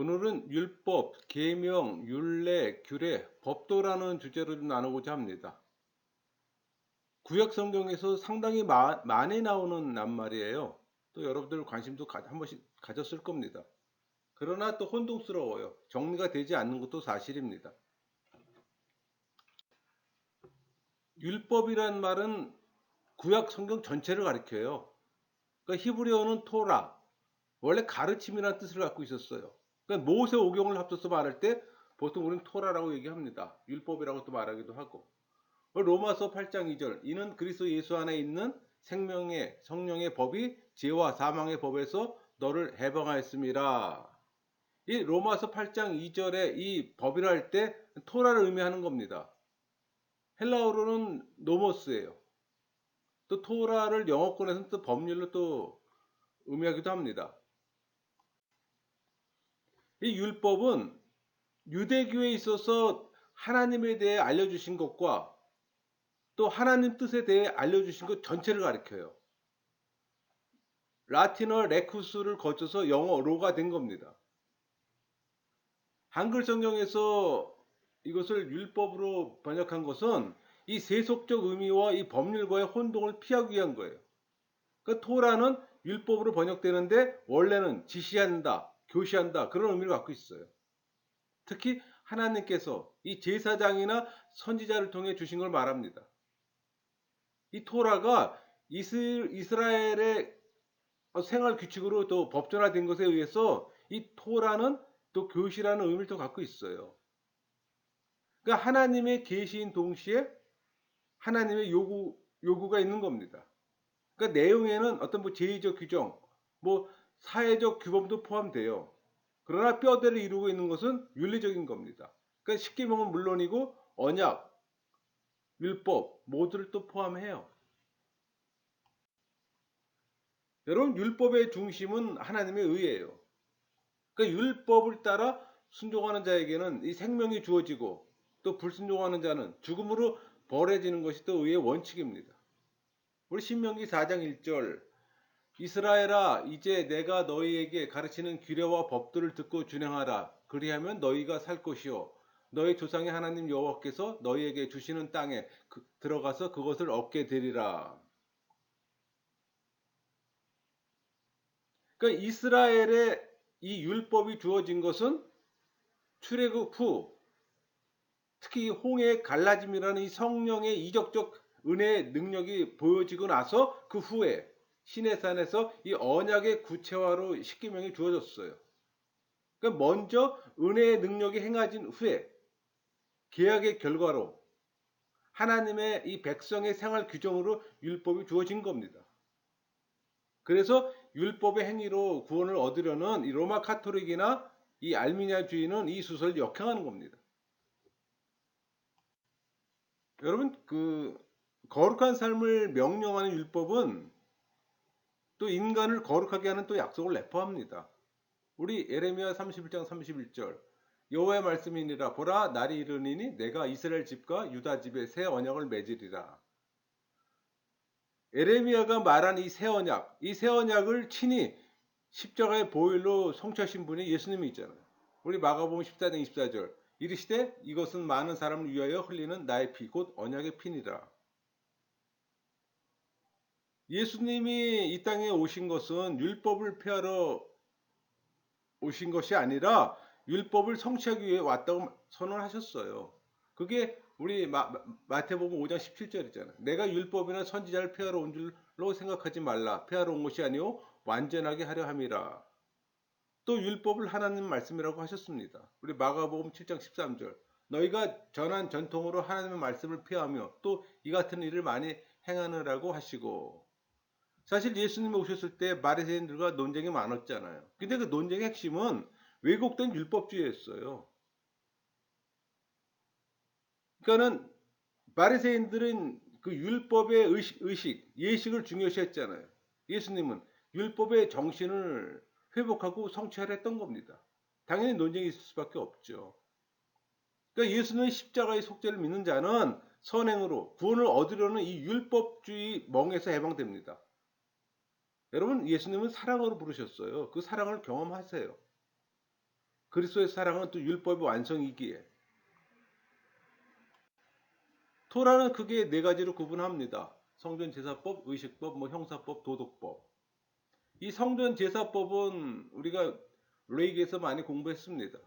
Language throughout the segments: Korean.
오늘은 율법, 계명, 율례, 규례, 법도라는 주제로 좀 나누고자 합니다. 구약 성경에서 상당히 많이 나오는 낱말이에요. 또 여러분들 관심도 한 번씩 가졌을 겁니다. 그러나 또 혼동스러워요. 정리가 되지 않는 것도 사실입니다. 율법이란 말은 구약 성경 전체를 가리켜요. 그러니까 히브리어는 토라, 원래 가르침이라는 뜻을 갖고 있었어요. 그러니까 모세 오경을 합쳐서 말할 때 보통 우리는 토라라고 얘기합니다. 율법이라고 또 말하기도 하고. 로마서 8장 2절, 이는 그리스도 예수 안에 있는 생명의 성령의 법이 죄와 사망의 법에서 너를 해방하였습니다. 이 로마서 8장 2절에 이 법이라 할 때 토라를 의미하는 겁니다. 헬라어로는 노모스예요. 또 토라를 영어권에서는 또 법률로 또 의미하기도 합니다. 이 율법은 유대교에 있어서 하나님에 대해 알려주신 것과 또 하나님 뜻에 대해 알려주신 것 전체를 가리켜요. 라틴어 레쿠스를 거쳐서 영어 로가 된 겁니다. 한글 성경에서 이것을 율법으로 번역한 것은 이 세속적 의미와 이 법률과의 혼동을 피하기 위한 거예요. 그러니까 토라는 율법으로 번역되는데 원래는 지시한다, 교시한다 그런 의미를 갖고 있어요. 특히 하나님께서 이 제사장이나 선지자를 통해 주신 걸 말합니다. 이 토라가 이스라엘의 생활 규칙으로 또 법전화된 것에 의해서 이 토라는 또 교시라는 의미를 또 갖고 있어요. 그러니까 하나님의 계시인 동시에 하나님의 요구가 있는 겁니다. 그러니까 내용에는 어떤 뭐 제의적 규정, 뭐 사회적 규범도 포함돼요. 그러나 뼈대를 이루고 있는 것은 윤리적인 겁니다. 그러니까 십계명은 물론이고 언약, 율법 모두를 또 포함해요. 여러분 율법의 중심은 하나님의 의예요. 그러니까 율법을 따라 순종하는 자에게는 이 생명이 주어지고 또 불순종하는 자는 죽음으로 벌해지는 것이 또 의의 원칙입니다. 우리 신명기 4장 1절, 이스라엘아 이제 내가 너희에게 가르치는 규례와 법들을 듣고 준행하라. 그리하면 너희가 살 것이요 너희 조상의 하나님 여호와께서 너희에게 주시는 땅에 들어가서 그것을 얻게 되리라. 그러니까 이스라엘의 이 율법이 주어진 것은 출애굽 후 특히 홍해의 갈라짐이라는 이 성령의 이적적 은혜의 능력이 보여지고 나서 그 후에 시내산에서 이 언약의 구체화로 십계명이 주어졌어요. 그러니까 먼저 은혜의 능력이 행해진 후에 계약의 결과로 하나님의 이 백성의 생활 규정으로 율법이 주어진 겁니다. 그래서 율법의 행위로 구원을 얻으려는 이 로마 카톨릭이나 이 알미니아주의는 이 수설을 역행하는 겁니다. 여러분 그 거룩한 삶을 명령하는 율법은 또 인간을 거룩하게 하는 또 약속을 내포합니다. 우리 예레미야 31장 31절 여호와의 말씀이니라 보라 날이 이르니니 내가 이스라엘 집과 유다 집에 새 언약을 맺으리라. 예레미야가 말한 이 새 언약, 이 새 언약을 친히 십자가의 보혈로 성취하신 분이 예수님이 있잖아요. 우리 마가복음 14장 24절 이르시되 이것은 많은 사람을 위하여 흘리는 나의 피 곧 언약의 피니라. 예수님이 이 땅에 오신 것은 율법을 폐하러 오신 것이 아니라 율법을 성취하기 위해 왔다고 선언하셨어요. 그게 우리 마태복음 5장 17절이잖아요. 내가 율법이나 선지자를 폐하러 온 줄로 생각하지 말라. 폐하러 온 것이 아니요 완전하게 하려 함이라. 또 율법을 하나님 말씀이라고 하셨습니다. 우리 마가복음 7장 13절 너희가 전한 전통으로 하나님의 말씀을 폐하며 또 이 같은 일을 많이 행하느라고 하시고 사실 예수님이 오셨을 때 바리새인들과 논쟁이 많았잖아요. 근데 그 논쟁의 핵심은 왜곡된 율법주의였어요. 그러니까는 바리새인들은 그 율법의 예식을 중요시했잖아요. 예수님은 율법의 정신을 회복하고 성취하려 했던 겁니다. 당연히 논쟁이 있을 수밖에 없죠. 그러니까 예수님의 십자가의 속죄를 믿는 자는 선행으로 구원을 얻으려는 이 율법주의 멍에서 해방됩니다. 여러분 예수님은 사랑으로 부르셨어요. 그 사랑을 경험하세요. 그리스도의 사랑은 또 율법의 완성이기에. 토라는 크게 네 가지로 구분합니다. 성전제사법, 의식법, 뭐 형사법, 도덕법. 이 성전제사법은 우리가 레이기에서 많이 공부했습니다.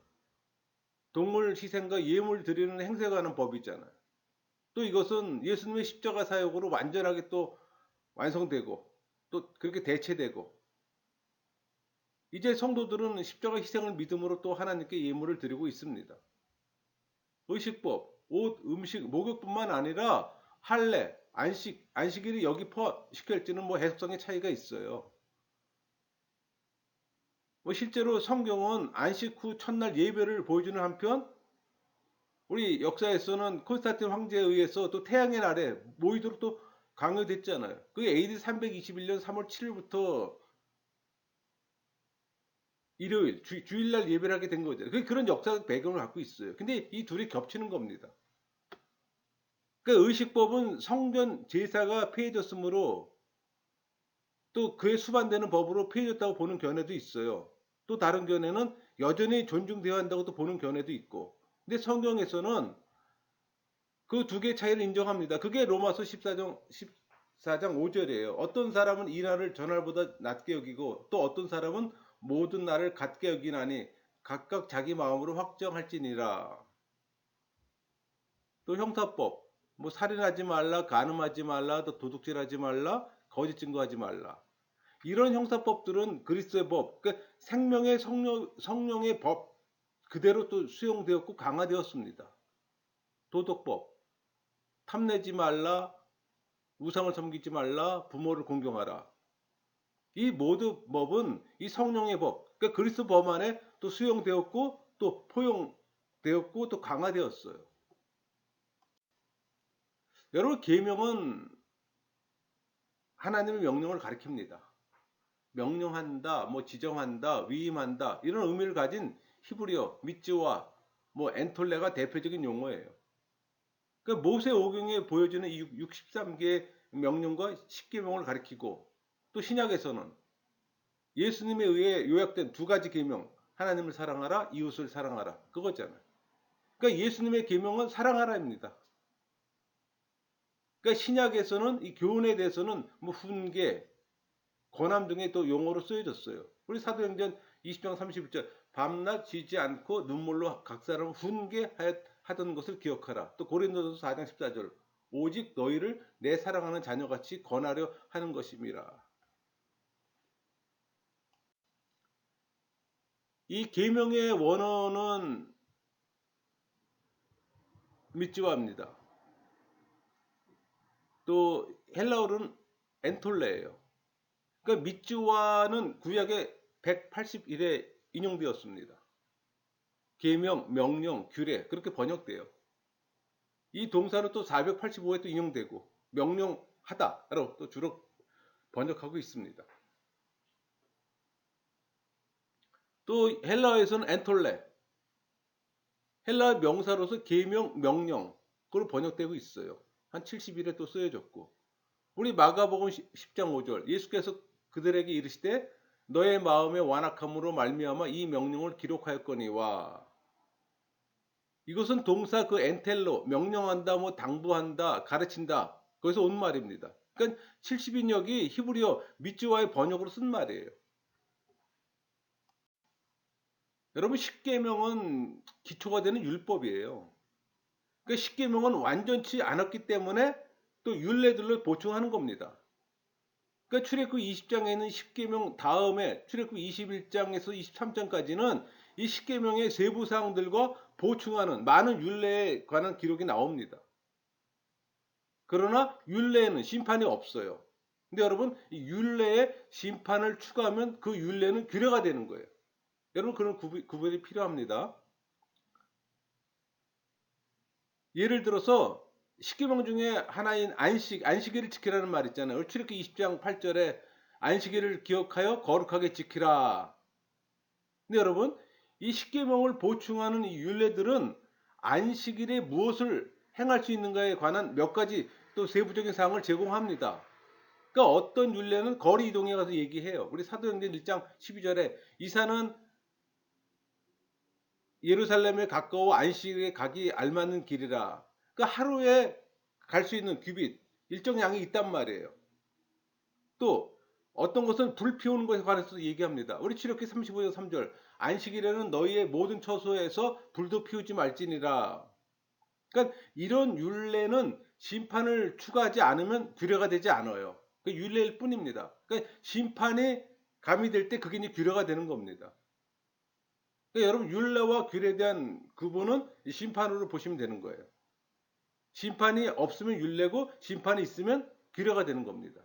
동물 희생과 예물 드리는 행세가 하는 법이잖아요. 또 이것은 예수님의 십자가 사역으로 완전하게 또 완성되고 또 그렇게 대체되고, 이제 성도들은 십자가 희생을 믿음으로 또 하나님께 예물을 드리고 있습니다. 의식법, 옷, 음식, 목욕뿐만 아니라 할례, 안식일이 여기 포함시킬지는 뭐 해석상의 차이가 있어요. 뭐 실제로 성경은 안식 후 첫날 예배를 보여주는 한편, 우리 역사에서는 콘스탄틴 황제에 의해서 또 태양의 날에 모이도록 또 강요됐잖아요. 그게 AD 321년 3월 7일부터 일요일, 주일날 예배를 하게 된 거죠. 그런 역사적 배경을 갖고 있어요. 근데 이 둘이 겹치는 겁니다. 그러니까 의식법은 성전 제사가 폐해졌으므로 또 그에 수반되는 법으로 폐해졌다고 보는 견해도 있어요. 또 다른 견해는 여전히 존중되어야 한다고 또 보는 견해도 있고. 근데 성경에서는 그 두 개의 차이를 인정합니다. 그게 로마서 14장 5절이에요. 어떤 사람은 이 날을 전날보다 낮게 여기고 또 어떤 사람은 모든 날을 같게 여기나니 각각 자기 마음으로 확정할지니라. 또 형사법, 뭐 살인하지 말라, 간음하지 말라, 또 도둑질하지 말라, 거짓 증거하지 말라. 이런 형사법들은 그리스도의 법, 그러니까 생명의 성령의 법 그대로 또 수용되었고 강화되었습니다. 도덕법, 탐내지 말라, 우상을 섬기지 말라, 부모를 공경하라. 이 모든 법은 이 성령의 법, 그러니까 그리스도 법 안에 또 수용되었고 또 포용되었고 또 강화되었어요. 여러분, 계명은 하나님의 명령을 가리킵니다. 명령한다, 뭐 지정한다, 위임한다 이런 의미를 가진 히브리어, 미츠와 뭐 엔톨레가 대표적인 용어예요. 그러니까 모세오경에 보여지는 이 63개의 명령과 10계명을 가리키고, 또 신약에서는 예수님에 의해 요약된 두 가지 계명, 하나님을 사랑하라, 이웃을 사랑하라, 그거잖아요. 그러니까 예수님의 계명은 사랑하라입니다. 그러니까 신약에서는 이 교훈에 대해서는 뭐 훈계, 권함 등의 또 용어로 쓰여졌어요. 우리 사도행전 20장 31절, 밤낮 쉬지 않고 눈물로 각 사람 훈계하던 것을 기억하라. 또 고린도서 4장 14절, 오직 너희를 내 사랑하는 자녀같이 권하려 하는 것임이라. 이 계명의 원어는 미츠와입니다. 또 헬라어로는 엔톨레예요. 그러니까 미츠와는 구약에 181회 인용되었습니다. 계명, 명령, 규례 그렇게 번역돼요. 이 동사는 또 485회 또 인용되고 명령하다로 또 주로 번역하고 있습니다. 또 헬라어에서는 엔톨레, 헬라어 명사로서 계명, 명령으로 번역되고 있어요. 한 70일에 또 쓰여졌고, 우리 마가복음 10장 5절, 예수께서 그들에게 이르시되 너의 마음의 완악함으로 말미암아 이 명령을 기록하였거니와. 이것은 동사 그 엔텔로, 명령한다, 뭐 당부한다, 가르친다, 거기서 온 말입니다. 그러니까 70인역이 히브리어 미츠와의 번역으로 쓴 말이에요. 여러분, 십계명은 기초가 되는 율법이에요. 그 십계명은 완전치 않았기 때문에 또 율례들로 보충하는 겁니다. 그러니까 출애굽 20장에 있는 십계명 다음에 출애굽 21장에서 23장까지는 이 십계명의 세부 사항들과 보충하는 많은 율례에 관한 기록이 나옵니다. 그러나 율례에는 심판이 없어요. 근데 여러분, 이 율례에 심판을 추가하면 그 율례는 규례가 되는 거예요. 여러분, 그런 구분이 필요합니다. 예를 들어서 십계명 중에 하나인 안식일을 지키라는 말 있잖아요. 출애굽 20장 8절에 안식일을 기억하여 거룩하게 지키라. 근데 여러분, 이 십계명을 보충하는 이 율례들은 안식일에 무엇을 행할 수 있는가에 관한 몇 가지 또 세부적인 사항을 제공합니다. 그러니까 어떤 율례는 거리 이동에 가서 얘기해요. 우리 사도행전 1장 12절에 이사는 예루살렘에 가까워 안식일에 가기 알맞는 길이라. 그러니까 하루에 갈 수 있는 규빗 일정 양이 있단 말이에요. 또 어떤 것은 불 피우는 것에 관해서 얘기합니다. 우리 출애굽기 35장 3절 안식일에는 너희의 모든 처소에서 불도 피우지 말지니라. 그러니까 이런 율례는 심판을 추가하지 않으면 규례가 되지 않아요. 그 율례일 뿐입니다. 그러니까 심판이 가미될 때 그게 이제 규례가 되는 겁니다. 그러니까 여러분 율례와 규례에 대한 구분은 심판으로 보시면 되는 거예요. 심판이 없으면 율례고 심판이 있으면 규례가 되는 겁니다.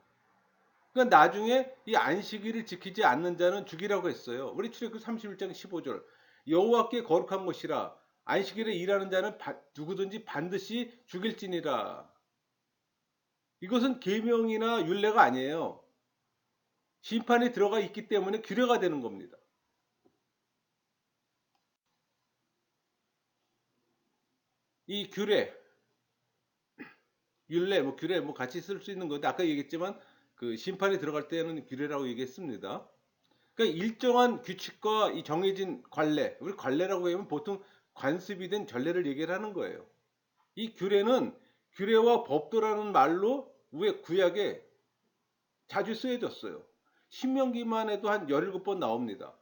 그러니까 나중에 이 안식일을 지키지 않는 자는 죽이라고 했어요. 우리 출애굽기 31장 15절 여호와께 거룩한 것이라 안식일에 일하는 자는 누구든지 반드시 죽일지니라. 이것은 계명이나 율례가 아니에요. 심판이 들어가 있기 때문에 규례가 되는 겁니다. 이 규례, 율례, 규례 같이 쓸 수 있는 건데 아까 얘기했지만 그 심판이 들어갈 때는 규례라고 얘기했습니다. 그러니까 일정한 규칙과 이 정해진 관례, 우리 관례라고 하면 보통 관습이 된 전례를 얘기를 하는 거예요. 이 규례는 규례와 법도라는 말로 왜 구약에 자주 쓰여졌어요. 신명기만 해도 한 17번 나옵니다.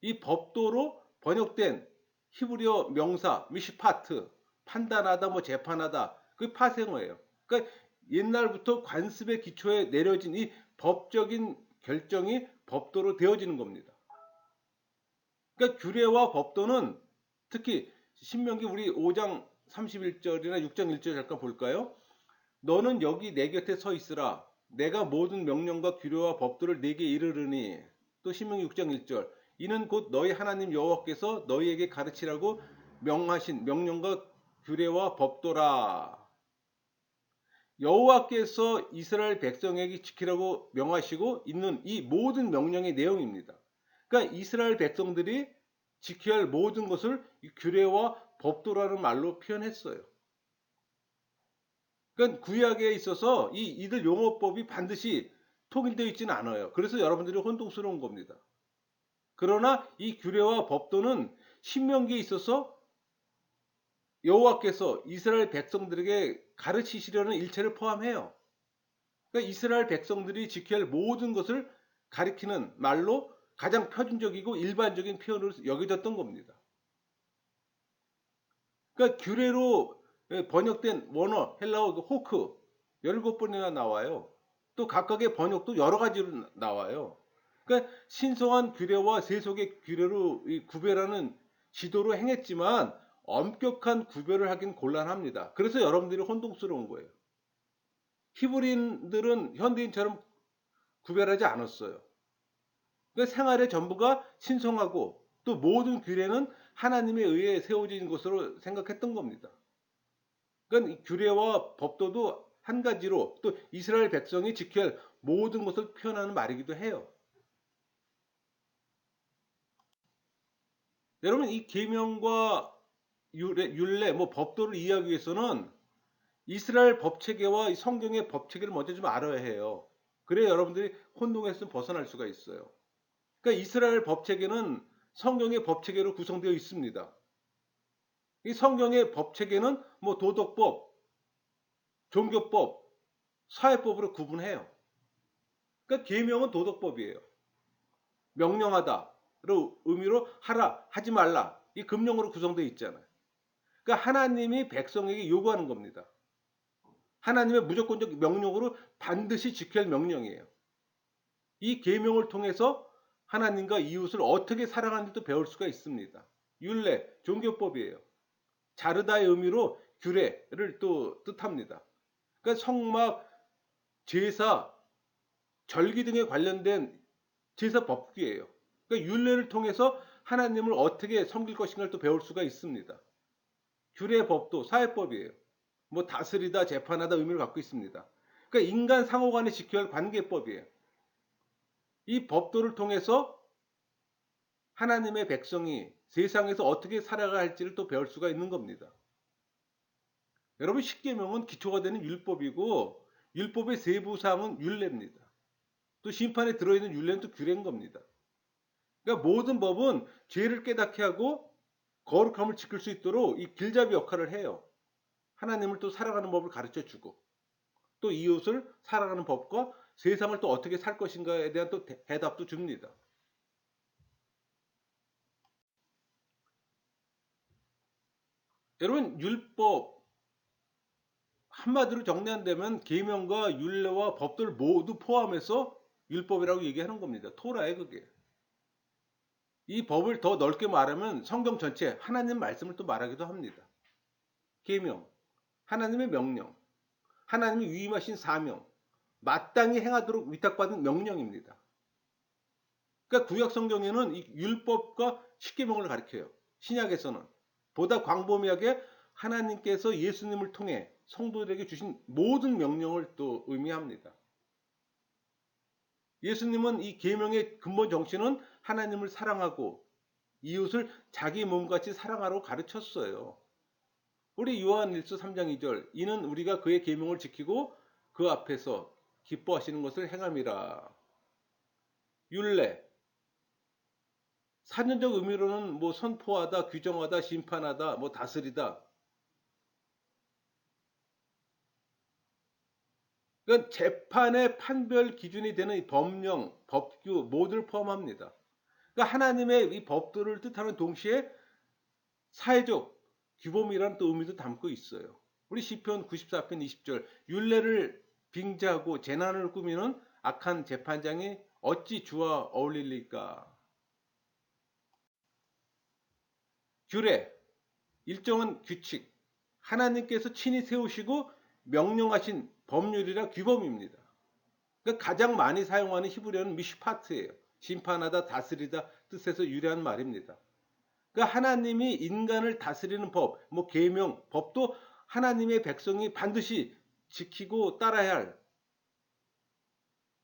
이 법도로 번역된 히브리어 명사 미시파트 판단하다 재판하다 그 파생어예요. 그러니까 옛날부터 관습의 기초에 내려진 이 법적인 결정이 법도로 되어지는 겁니다. 그러니까 규례와 법도는 특히 신명기 우리 5장 31절이나 6장 1절 잠깐 볼까요? 너는 여기 내 곁에 서 있으라. 내가 모든 명령과 규례와 법도를 네게 이르르니. 또 신명기 6장 1절. 이는 곧 너희 하나님 여호와께서 너희에게 가르치라고 명하신 명령과 규례와 법도라. 여호와께서 이스라엘 백성에게 지키라고 명하시고 있는 이 모든 명령의 내용입니다. 그러니까 이스라엘 백성들이 지켜야 할 모든 것을 규례와 법도라는 말로 표현했어요. 그러니까 구약에 있어서 이들 용어법이 반드시 통일되어 있지는 않아요. 그래서 여러분들이 혼동스러운 겁니다. 그러나 이 규례와 법도는 신명기에 있어서 여호와께서 이스라엘 백성들에게 가르치시려는 일체를 포함해요. 그러니까 이스라엘 백성들이 지켜야 할 모든 것을 가리키는 말로 가장 표준적이고 일반적인 표현으로 여겨졌던 겁니다. 그러니까 규례로 번역된 원어, 헬라어 호크 17번이나 나와요. 또 각각의 번역도 여러 가지로 나와요. 그러니까 신성한 규례와 세속의 규례로 구별하는 지도로 행했지만 엄격한 구별을 하긴 곤란합니다. 그래서 여러분들이 혼동스러운 거예요. 히브리인들은 현대인처럼 구별하지 않았어요. 그러니까 생활의 전부가 신성하고 또 모든 규례는 하나님에 의해 세워진 것으로 생각했던 겁니다. 그러니까 규례와 법도도 한 가지로 또 이스라엘 백성이 지켜야 할 모든 것을 표현하는 말이기도 해요. 여러분 이 계명과 율례, 법도를 이해하기 위해서는 이스라엘 법체계와 성경의 법체계를 먼저 좀 알아야 해요. 그래야 여러분들이 혼동에서 벗어날 수가 있어요. 그러니까 이스라엘 법체계는 성경의 법체계로 구성되어 있습니다. 이 성경의 법체계는 도덕법, 종교법, 사회법으로 구분해요. 그러니까 계명은 도덕법이에요. 명령하다로 의미로 하라, 하지 말라. 이 금령으로 구성되어 있잖아요. 그러니까 하나님이 백성에게 요구하는 겁니다. 하나님의 무조건적 명령으로 반드시 지켜야 할 명령이에요. 이 계명을 통해서 하나님과 이웃을 어떻게 사랑하는지도 배울 수가 있습니다. 율례, 종교법이에요. 자르다의 의미로 규례를 또 뜻합니다. 그러니까 성막, 제사, 절기 등에 관련된 제사 법규예요. 그러니까 율례를 통해서 하나님을 어떻게 섬길 것인가를 또 배울 수가 있습니다. 규례 법도 사회법이에요. 다스리다, 재판하다 의미를 갖고 있습니다. 그러니까 인간 상호 간에 지켜야 할 관계법이에요. 이 법도를 통해서 하나님의 백성이 세상에서 어떻게 살아가야 할지를 또 배울 수가 있는 겁니다. 여러분 십계명은 기초가 되는 율법이고 율법의 세부 사항은 율례입니다. 또 심판에 들어있는 율례는 또 규례인 겁니다. 그러니까 모든 법은 죄를 깨닫게 하고 거룩함을 지킬 수 있도록 이 길잡이 역할을 해요. 하나님을 또 살아가는 법을 가르쳐 주고 또 이웃을 살아가는 법과 세상을 또 어떻게 살 것인가에 대한 또 대답도 줍니다. 여러분 율법 한마디로 정리한다면 계명과 율례와 법들 모두 포함해서 율법이라고 얘기하는 겁니다. 토라에 그게. 이 법을 더 넓게 말하면 성경 전체 하나님 말씀을 또 말하기도 합니다. 계명, 하나님의 명령, 하나님이 위임하신 사명, 마땅히 행하도록 위탁받은 명령입니다. 그러니까 구약 성경에는 이 율법과 십계명을 가리켜요. 신약에서는 보다 광범위하게 하나님께서 예수님을 통해 성도들에게 주신 모든 명령을 또 의미합니다. 예수님은 이 계명의 근본 정신은 하나님을 사랑하고 이웃을 자기 몸같이 사랑하라고 가르쳤어요. 우리 요한일서 3장 2절 이는 우리가 그의 계명을 지키고 그 앞에서 기뻐하시는 것을 행함이라. 율례 사전적 의미로는 뭐 선포하다, 규정하다, 심판하다, 뭐 다스리다. 그러니까 재판의 판별 기준이 되는 이 법령, 법규 모두를 포함합니다. 그러니까 하나님의 이 법들을 뜻하는 동시에 사회적 규범이라는 또 의미도 담고 있어요. 우리 시편 94편 20절 율례를 빙자하고 재난을 꾸미는 악한 재판장이 어찌 주와 어울릴리까. 규례 일정한 규칙 하나님께서 친히 세우시고 명령하신 법률이라 규범입니다. 그러니까 가장 많이 사용하는 히브리어는 미슈파트예요. 심판하다 다스리다 뜻에서 유래한 말입니다. 그러니까 하나님이 인간을 다스리는 법, 뭐 계명, 법도 하나님의 백성이 반드시 지키고 따라야 할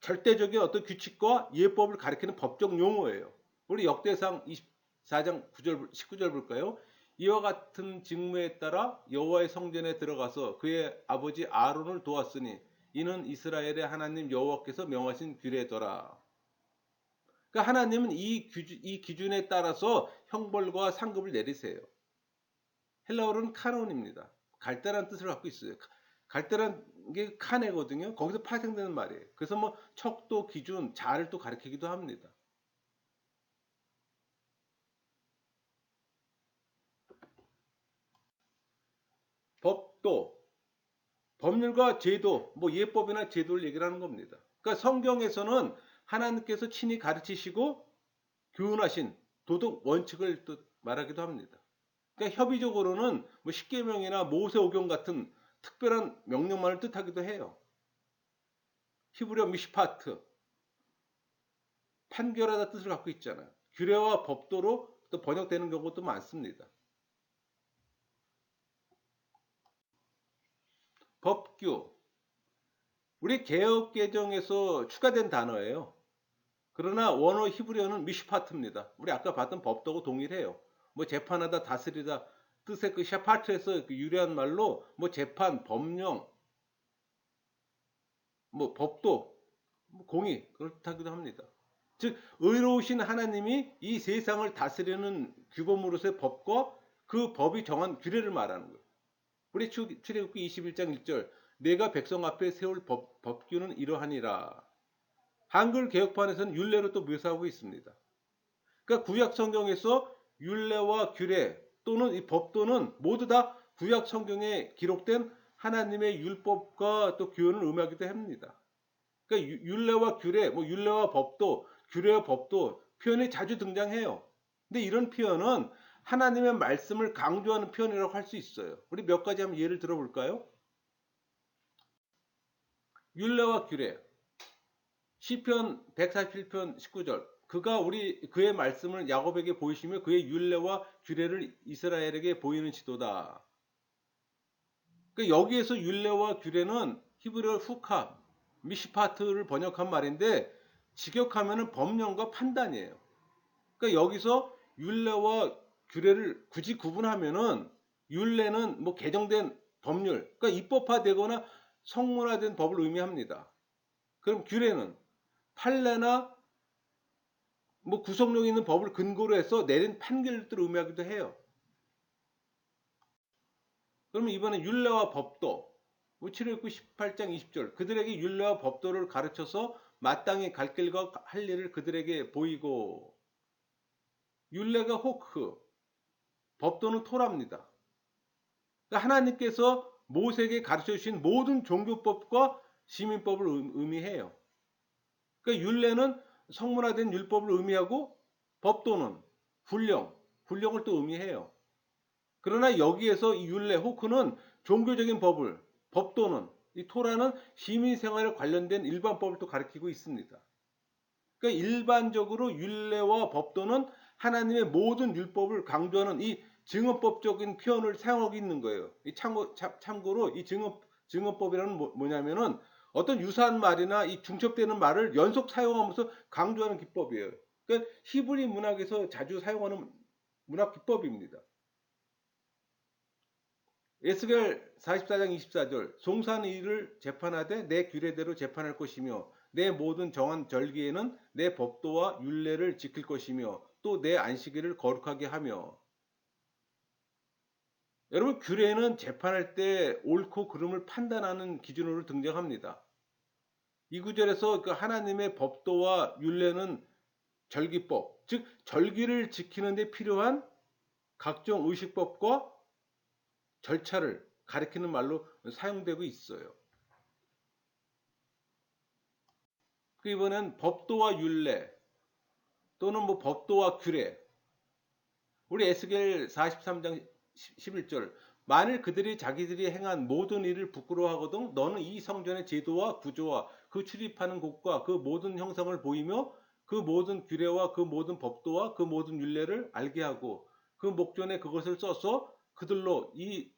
절대적인 어떤 규칙과 예법을 가리키는 법적 용어예요. 우리 역대상 24장 9절, 19절 볼까요? 이와 같은 직무에 따라 여호와의 성전에 들어가서 그의 아버지 아론을 도왔으니 이는 이스라엘의 하나님 여호와께서 명하신 규례더라. 그러니까 하나님은 이 기준에 따라서 형벌과 상급을 내리세요. 헬라어로는 카논입니다. 갈대라는 뜻을 갖고 있어요. 갈대라는 게 카네거든요. 거기서 파생되는 말이에요. 그래서 뭐 척도, 기준, 자를 또 가리키기도 합니다. 법도, 법률과 제도, 뭐 예법이나 제도를 얘기를 하는 겁니다. 그러니까 성경에서는 하나님께서 친히 가르치시고 교훈하신 도덕 원칙을 또 말하기도 합니다. 그러니까 협의적으로는 뭐 십계명이나 모세오경 같은 특별한 명령만을 뜻하기도 해요. 히브리어 미시파트 판결하다 뜻을 갖고 있잖아요. 규례와 법도로 또 번역되는 경우도 많습니다. 법규 우리 개역 개정에서 추가된 단어예요. 그러나 원어 히브리어는 미슈파트입니다. 우리 아까 봤던 법도하고 동일해요. 뭐 재판하다 다스리다 뜻의 그 샤파트에서 그 유래한 말로 뭐 재판, 법령, 뭐 법도, 뭐 공의 그렇다기도 합니다. 즉 의로우신 하나님이 이 세상을 다스리는 규범으로서의 법과 그 법이 정한 규례를 말하는 거예요. 우리 출애굽기 21장 1절 내가 백성 앞에 세울 법규는 이러하니라. 한글 개혁판에서는 율례로 또 묘사하고 있습니다. 그러니까 구약 성경에서 율례와 규례 또는 이 법도는 모두 다 구약 성경에 기록된 하나님의 율법과 또 교훈을 의미하기도 합니다. 그러니까 율례와 규례, 뭐 율례와 법도, 규례와 법도 표현이 자주 등장해요. 근데 이런 표현은 하나님의 말씀을 강조하는 표현이라고 할 수 있어요. 우리 몇 가지 한번 예를 들어볼까요? 율례와 규례. 시편 147편 19절. 그가 그의 말씀을 야곱에게 보이시며 그의 율례와 규례를 이스라엘에게 보이는 지도다. 그러니까 여기에서 율례와 규례는 히브리어 후카, 미시파트를 번역한 말인데 직역하면은 법령과 판단이에요. 그러니까 여기서 율례와 규례를 굳이 구분하면은 율례는 뭐 개정된 법률, 그러니까 입법화되거나 성문화된 법을 의미합니다. 그럼 규례는 판례나 뭐 구속력 있는 법을 근거로 해서 내린 판결들을 의미하기도 해요. 그러면 이번에 율례와 법도, 뭐 719 18장 20절 그들에게 율례와 법도를 가르쳐서 마땅히 갈 길과 할 일을 그들에게 보이고, 율례가 호크, 법도는 토라입니다. 그러니까 하나님께서 모세에게 가르쳐 주신 모든 종교법과 시민법을 의미해요. 그러니까 율례는 성문화된 율법을 의미하고, 법도는 훈령을 또 의미해요. 그러나 여기에서 이 율례 호크는 종교적인 법을, 법도는 이 토라는 시민생활에 관련된 일반법을 또 가리키고 있습니다. 그러니까 일반적으로 율례와 법도는 하나님의 모든 율법을 강조하는 이 증언법적인 표현을 사용하고 있는 거예요. 참고로 이 증언법이라는 뭐냐면은 어떤 유사한 말이나 이 중첩되는 말을 연속 사용하면서 강조하는 기법이에요. 그러니까 히브리 문학에서 자주 사용하는 문학 기법입니다. 에스겔 44장 24절 송사하는 일을 재판하되 내 규례대로 재판할 것이며 내 모든 정한 절기에는 내 법도와 율례를 지킬 것이며 또 내 안식일을 거룩하게 하며. 여러분, 규례는 재판할 때 옳고 그름을 판단하는 기준으로 등장합니다. 이 구절에서 그 하나님의 법도와 율례는 절기법, 즉 절기를 지키는 데 필요한 각종 의식법과 절차를 가리키는 말로 사용되고 있어요. 이번엔 법도와 율례 또는 뭐 법도와 규례. 우리 에스겔 43장 11절 만일 그들이 자기들이 행한 모든 일을 부끄러워하거든 너는 이 성전의 제도와 구조와 그 출입하는 곳과 그 모든 형상을 보이며 그 모든 규례와 그 모든 법도와 그 모든 율례를 알게 하고 그 목전에 그것을 써서 그들로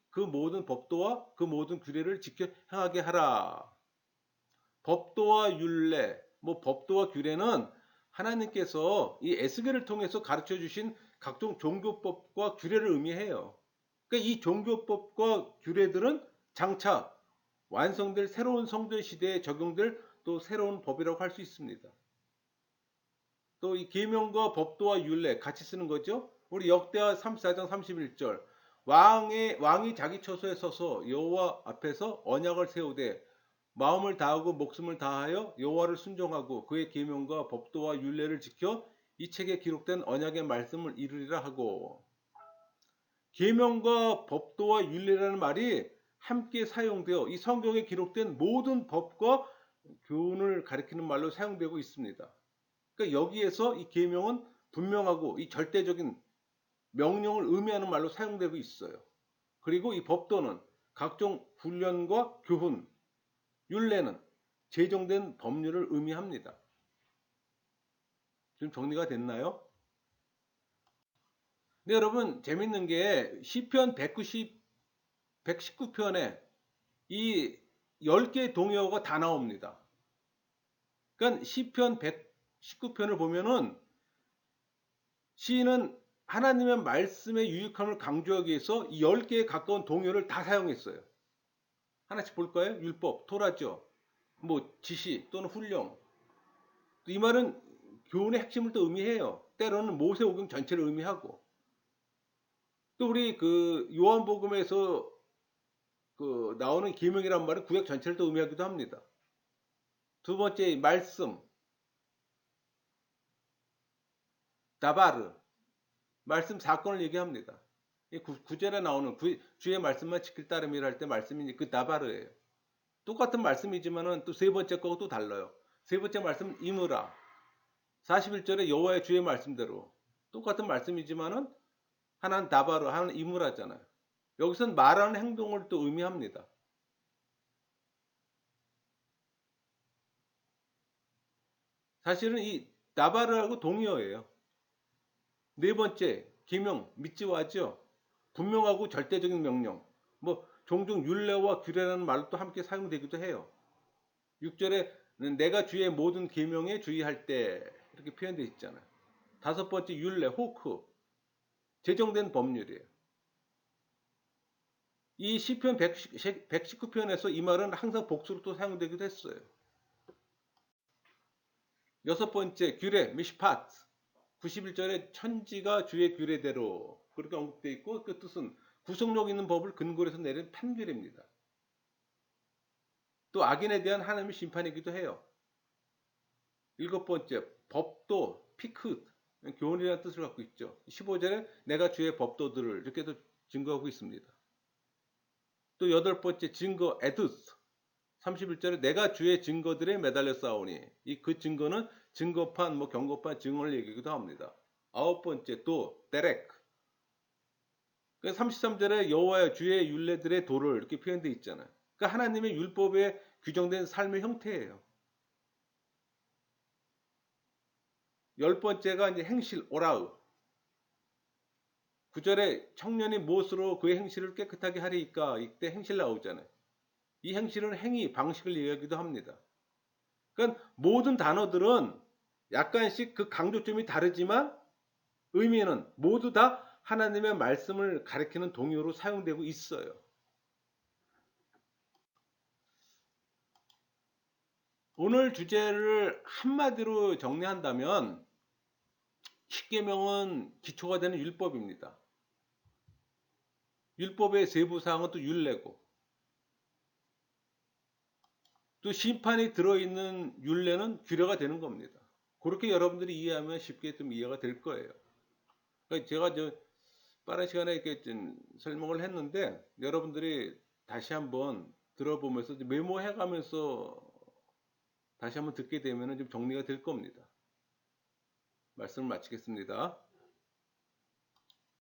그 모든 법도와 그 모든 규례를 지켜 행하게 하라. 법도와 율례, 뭐 법도와 규례는 하나님께서 이 에스겔을 통해서 가르쳐 주신 각종 종교법과 규례를 의미해요. 그러니까 이 종교법과 규례들은 장차 완성될 새로운 성전 시대에 적용될 또 새로운 법이라고 할 수 있습니다. 또 이 계명과 법도와 율례 같이 쓰는 거죠. 우리 역대하 34장 31절 왕이 자기 처소에 서서 여호와 앞에서 언약을 세우되 마음을 다하고 목숨을 다하여 여호와를 순종하고 그의 계명과 법도와 율례를 지켜 이 책에 기록된 언약의 말씀을 이루리라 하고. 계명과 법도와 율례라는 말이 함께 사용되어 이 성경에 기록된 모든 법과 교훈을 가리키는 말로 사용되고 있습니다. 그러니까 여기에서 이 계명은 분명하고 이 절대적인 명령을 의미하는 말로 사용되고 있어요. 그리고 이 법도는 각종 훈련과 교훈, 율례는 제정된 법률을 의미합니다. 지금 정리가 됐나요? 네, 여러분, 재밌는 게 시편 119편에 이 10개의 동요가 다 나옵니다. 그러니까 시편 119편을 보면은 시인은 하나님의 말씀의 유익함을 강조하기 위해서 이 10개에 가까운 동요를 다 사용했어요. 하나씩 볼까요? 율법, 토라죠. 뭐 지시 또는 훈령. 이 말은 교훈의 핵심을 또 의미해요. 때로는 모세오경 전체를 의미하고. 또 우리 그 요한복음에서 그 나오는 계명이란 말은 구약 전체를 또 의미하기도 합니다. 두 번째 말씀, 다바르, 말씀 사건을 얘기합니다. 이 구절에 나오는 주의 말씀만 지킬 따름이라 할 때 말씀이 그 다바르예요. 똑같은 말씀이지만은 또 세 번째 거하고 또 달라요. 세 번째 말씀 이므라. 41절에 여호와의 주의 말씀대로 똑같은 말씀이지만은 하나는 다바르, 하나는 이므라잖아요. 여기서는 말하는 행동을 또 의미합니다. 사실은 이 다바르하고 동의어예요. 네 번째 계명 믿지와 하죠. 분명하고 절대적인 명령. 뭐 종종 율례와 규례라는 말도 함께 사용되기도 해요. 6절에 내가 주의 모든 계명에 주의할 때 이렇게 표현되어 있잖아요. 다섯 번째 율례 호크 제정된 법률이에요. 이 시편 119편에서 이 말은 항상 복수로 또 사용되기도 했어요. 여섯 번째 규례 미시파트 91절에 천지가 주의 규례대로 그렇게 언급되어 있고 그 뜻은 구속력 있는 법을 근거로 해서 내린 판결입니다. 또 악인에 대한 하나님의 심판이기도 해요. 일곱 번째, 법도 피크 교훈이라는 뜻을 갖고 있죠. 15절에 내가 주의 법도들을 이렇게도 증거하고 있습니다. 또 여덟 번째 증거 에두스 31절에 내가 주의 증거들에 매달려 싸우니 이 그 증거는 증거판 경고판 증언을 얘기하기도 합니다. 아홉 번째 또 데렉 33절에 여호와의 주의 율례들의 도를 이렇게 표현되어 있잖아요. 그러니까 하나님의 율법에 규정된 삶의 형태예요. 열 번째가 이제 행실 오라우 9절에 청년이 무엇으로 그의 행실을 깨끗하게 하리이까 이때 행실 나오잖아요. 이 행실은 행위, 방식을 얘기하기도 합니다. 그러니까 모든 단어들은 약간씩 그 강조점이 다르지만 의미는 모두 다 하나님의 말씀을 가리키는 동요로 사용되고 있어요. 오늘 주제를 한마디로 정리한다면 십계명은 기초가 되는 율법입니다. 율법의 세부 사항은 또 율례고 또 심판이 들어있는 율례는 규례가 되는 겁니다. 그렇게 여러분들이 이해하면 쉽게 좀 이해가 될 거예요. 그러니까 제가 빠른 시간에 이렇게 좀 설명을 했는데 여러분들이 다시 한번 들어보면서 메모해가면서 다시 한번 듣게 되면 좀 정리가 될 겁니다. 말씀을 마치겠습니다.